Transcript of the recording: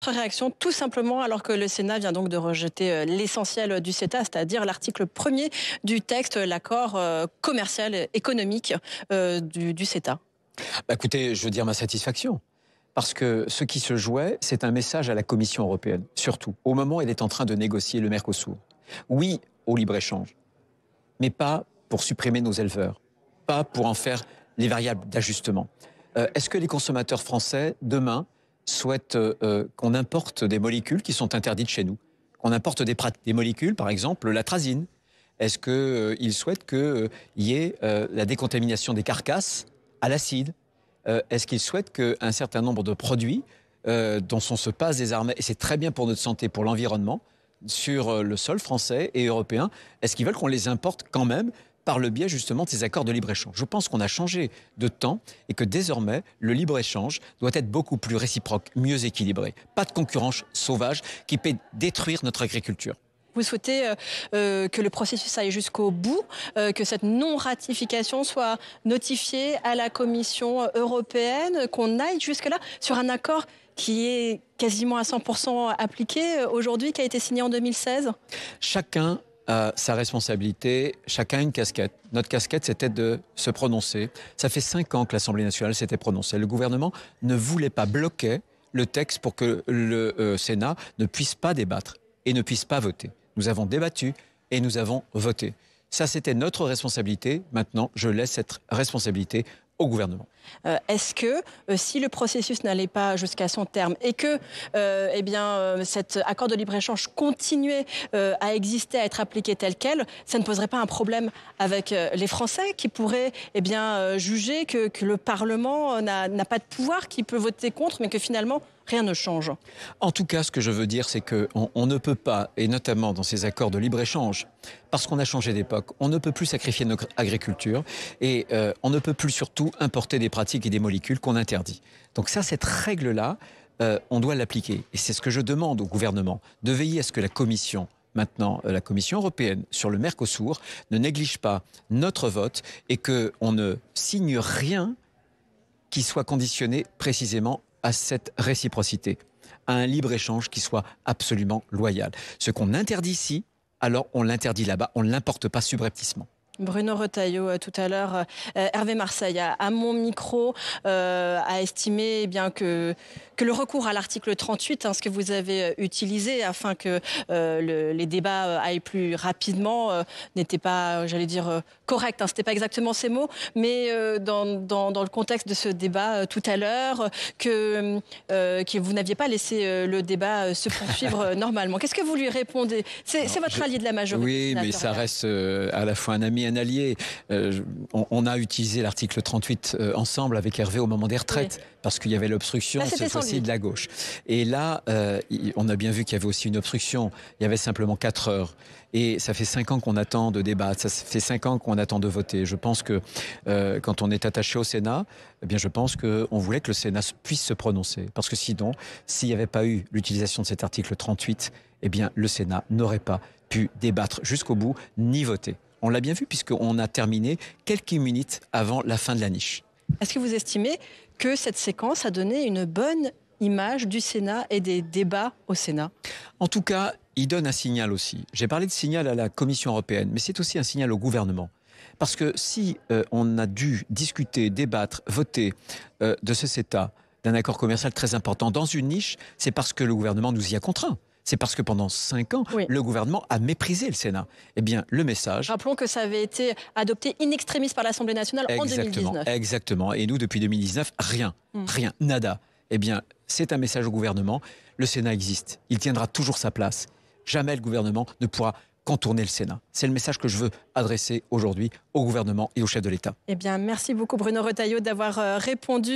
votre réaction, tout simplement, alors que le Sénat vient donc de rejeter l'essentiel du CETA, c'est-à-dire l'article 1er du texte, l'accord commercial et économique du CETA. Bah, écoutez, je veux dire ma satisfaction. Parce que ce qui se jouait, c'est un message à la Commission européenne, surtout, au moment où elle est en train de négocier le Mercosur. Oui au libre-échange, mais pas pour supprimer nos éleveurs, pas pour en faire les variables d'ajustement. Est-ce que les consommateurs français, demain, souhaitent qu'on importe des molécules qui sont interdites chez nous? Qu'on importe des molécules, par exemple l'atrazine? Est-ce qu'ils souhaitent qu'il y ait la décontamination des carcasses à l'acide? Est-ce qu'ils souhaitent qu'un certain nombre de produits dont on se passe désormais, et c'est très bien pour notre santé, pour l'environnement, sur le sol français et européen, est-ce qu'ils veulent qu'on les importe quand même par le biais justement de ces accords de libre-échange? Je pense qu'on a changé de temps et que désormais, le libre-échange doit être beaucoup plus réciproque, mieux équilibré. Pas de concurrence sauvage qui peut détruire notre agriculture. Vous souhaitez que le processus aille jusqu'au bout, que cette non-ratification soit notifiée à la Commission européenne, qu'on aille jusque-là sur un accord qui est quasiment à 100% appliqué aujourd'hui, qui a été signé en 2016? Chacun a sa responsabilité, chacun a une casquette. Notre casquette, c'était de se prononcer. Ça fait 5 ans que l'Assemblée nationale s'était prononcée. Le gouvernement ne voulait pas bloquer le texte pour que le Sénat ne puisse pas débattre et ne puisse pas voter. Nous avons débattu et nous avons voté. Ça, c'était notre responsabilité. Maintenant, je laisse cette responsabilité au gouvernement. Est-ce que si le processus n'allait pas jusqu'à son terme et que cet accord de libre-échange continuait à exister, à être appliqué tel quel, ça ne poserait pas un problème avec les Français qui pourraient juger que le Parlement n'a pas de pouvoir, qui peut voter contre, mais que finalement rien ne change? En tout cas, ce que je veux dire, c'est qu'on ne peut pas, et notamment dans ces accords de libre-échange, parce qu'on a changé d'époque, on ne peut plus sacrifier notre agriculture et on ne peut plus surtout importer des pratiques et des molécules qu'on interdit. Donc ça, cette règle-là, on doit l'appliquer. Et c'est ce que je demande au gouvernement, de veiller à ce que la Commission, maintenant la Commission européenne sur le Mercosur, ne néglige pas notre vote et qu'on ne signe rien qui soit conditionné précisément à cette réciprocité, à un libre-échange qui soit absolument loyal. Ce qu'on interdit ici, alors on l'interdit là-bas, on ne l'importe pas subrepticement. Bruno Retailleau, tout à l'heure, Hervé Marseille, à mon micro, a estimé que le recours à l'article 38, ce que vous avez utilisé afin que les débats aillent plus rapidement, n'était pas, j'allais dire, correct. Ce n'était pas exactement ces mots, mais dans le contexte de ce débat tout à l'heure, que vous n'aviez pas laissé le débat se poursuivre normalement. Qu'est-ce que vous lui répondez? C'est votre allié de la majorité. Oui, mais ça reste à la fois un ami, un allié. On a utilisé l'article 38 ensemble avec Hervé au moment des retraites, oui, parce qu'il y avait l'obstruction, cette fois-ci de la gauche. Et là, on a bien vu qu'il y avait aussi une obstruction. Il y avait simplement 4 heures. Et ça fait 5 ans qu'on attend de débattre, ça fait 5 ans qu'on attend de voter. Je pense que quand on est attaché au Sénat, eh bien, je pense qu'on voulait que le Sénat puisse se prononcer. Parce que sinon, s'il n'y avait pas eu l'utilisation de cet article 38, eh bien, le Sénat n'aurait pas pu débattre jusqu'au bout, ni voter. On l'a bien vu puisqu'on a terminé quelques minutes avant la fin de la niche. Est-ce que vous estimez que cette séquence a donné une bonne image du Sénat et des débats au Sénat? En tout cas, il donne un signal aussi. J'ai parlé de signal à la Commission européenne, mais c'est aussi un signal au gouvernement. Parce que si on a dû discuter, débattre, voter de ce CETA, d'un accord commercial très important dans une niche, c'est parce que le gouvernement nous y a contraints. C'est parce que pendant 5 ans, oui, le gouvernement a méprisé le Sénat. Eh bien, le message... Rappelons que ça avait été adopté in extremis par l'Assemblée nationale en 2019. Exactement. Et nous, depuis 2019, rien, nada. Eh bien, c'est un message au gouvernement. Le Sénat existe. Il tiendra toujours sa place. Jamais le gouvernement ne pourra contourner le Sénat. C'est le message que je veux adresser aujourd'hui au gouvernement et au chef de l'État. Eh bien, merci beaucoup Bruno Retailleau d'avoir répondu